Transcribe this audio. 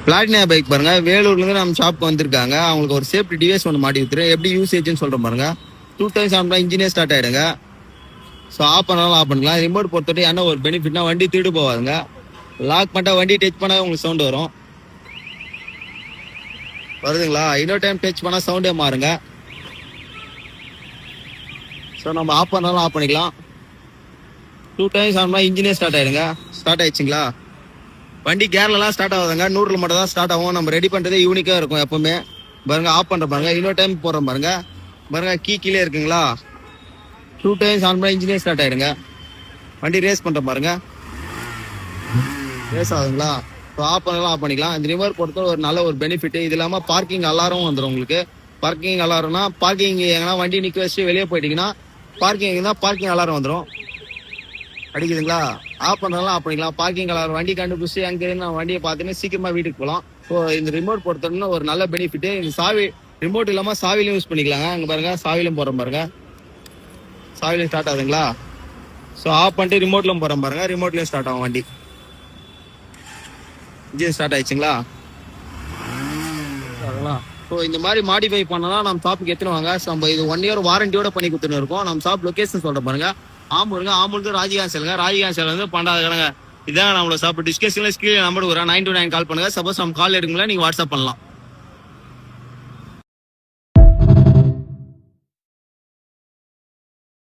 Platina bike பாருங்க, வேலூர்லேருந்து நம்ம ஷாப்க்கு வந்திருக்காங்க. அவங்களுக்கு ஒரு சேஃப்டி டிவைஸ் ஒன்று மாட்டி கொடுத்துரு. எப்படி யூசேஜ்னு சொல்கிறேன் பாருங்க. 2 டைம்ஸ் ஆன் பண்ணால் இன்ஜினே ஸ்டார்ட் ஆகிடுங்க. ஸோ ஆஃப் பண்ணாலும் ஆஃப் பண்ணிக்கலாம். ரிமோட் பொறுத்தவரை என்ன ஒரு பெனிஃபிட்னா வண்டி திருடு போவாதுங்க. லாக் பண்ணிட்டா வண்டி டச் பண்ணால் உங்களுக்கு சவுண்டு வரும். வருதுங்களா? இன்னொரு டைம் டச் பண்ணால் சவுண்டே மாறுங்க. ஸோ நம்ம ஆஃப் பண்ணாலும் ஆஃப் பண்ணிக்கலாம். 2 டைம்ஸ் ஆன் பண்ணால் இன்ஜினே ஸ்டார்ட் ஆகிடுங்க. ஸ்டார்ட் ஆயிடுச்சுங்களா? வண்டி கேர்லாம் ஸ்டார்ட் ஆகுதுங்க, 100 மட்டும் தான் ஸ்டார்ட் ஆகும். நம்ம ரெடி பண்ணுறதே யூனிக்காக இருக்கும் எப்பவுமே. பாருங்க ஆஃப் பண்ணுற பாருங்க. இன்னொரு டைம் போடுறோம் பாருங்க. பாருங்க கீழே இருக்குங்களா? 2 டைம்ஸ் ஆன் பண்ணால் இன்ஜினே ஸ்டார்ட் ஆகிடுங்க. வண்டி ரேஸ் பண்ணுற பாருங்க. ரேஸ் ஆகுதுங்களா? ஸோ ஆஃப் பண்ணலாம் ஆஃப் பண்ணிக்கலாம். இந்த ரிமோட் பொறுத்த ஒரு நல்ல ஒரு பெனிஃபிட். இது இல்லாமல் பார்க்கிங் அலாரம் வந்துடும் உங்களுக்கு. பார்க்கிங் அலாரம்னா பார்க்கிங் எங்கன்னா வண்டி நிற்க வச்சு வெளியே போயிட்டீங்கன்னா பார்க்கிங் தான் பார்க்கிங் அலாரம் வந்துடும். அடிக்குதுங்களா? ஆஃப் பண்ணலாம் ஆஃப் பண்ணிக்கலாம். பார்க்கிங் அலாரம் வண்டி கண்டுபிடிச்சி அங்கே நான் வண்டியை பார்த்துன்னு சீக்கிரமாக வீட்டுக்கு போகலாம். ஸோ இந்த ரிமோட் பொறுத்தவரைன்னா ஒரு நல்ல பெனிஃபிட். இந்த சாவி ரிமோட் இல்லாமல் சாவிலையும் யூஸ் பண்ணிக்கலாங்க. அங்கே பாருங்க சாவிலும் போகிறோம் பாருங்க. சாவிலையும் ஸ்டார்ட் ஆகுதுங்களா? ஸோ ஆஃப் பண்ணிட்டு ரிமோட்லையும் போகிறோம் பாருங்க. ரிமோட்லையும் ஸ்டார்ட் ஆகும் வண்டி. Engine start ஆயிடுச்சுங்களா? ஸோ இந்த மாதிரி மாடிஃபை பண்ணலாம் நம்ம ஷாப்புக்கு எத்தனை வாங்க. நம்ம இது 1 இயர் வாரண்டியோட பண்ணி கொடுத்துன்னு இருக்கோம். நம்ம ஷாப் லொகேஷன் சொல்ற பாருங்க. ஆம்பூருங்க. ஆம்பூருக்கு ராஜிகாந்த் சேலுங்க. ராஜிகாந்த் சேல் வந்து 12 கணங்க. இதான் நம்மளோட ஷாப். டிஸ்கஷன்ல ஸ்கிரீன் நம்பர் 929 கால் பண்ணுங்க. சப்போஸ் நம்ம கால் எடுக்க முடியல நீங்க வாட்ஸ்அப் பண்ணலாம்.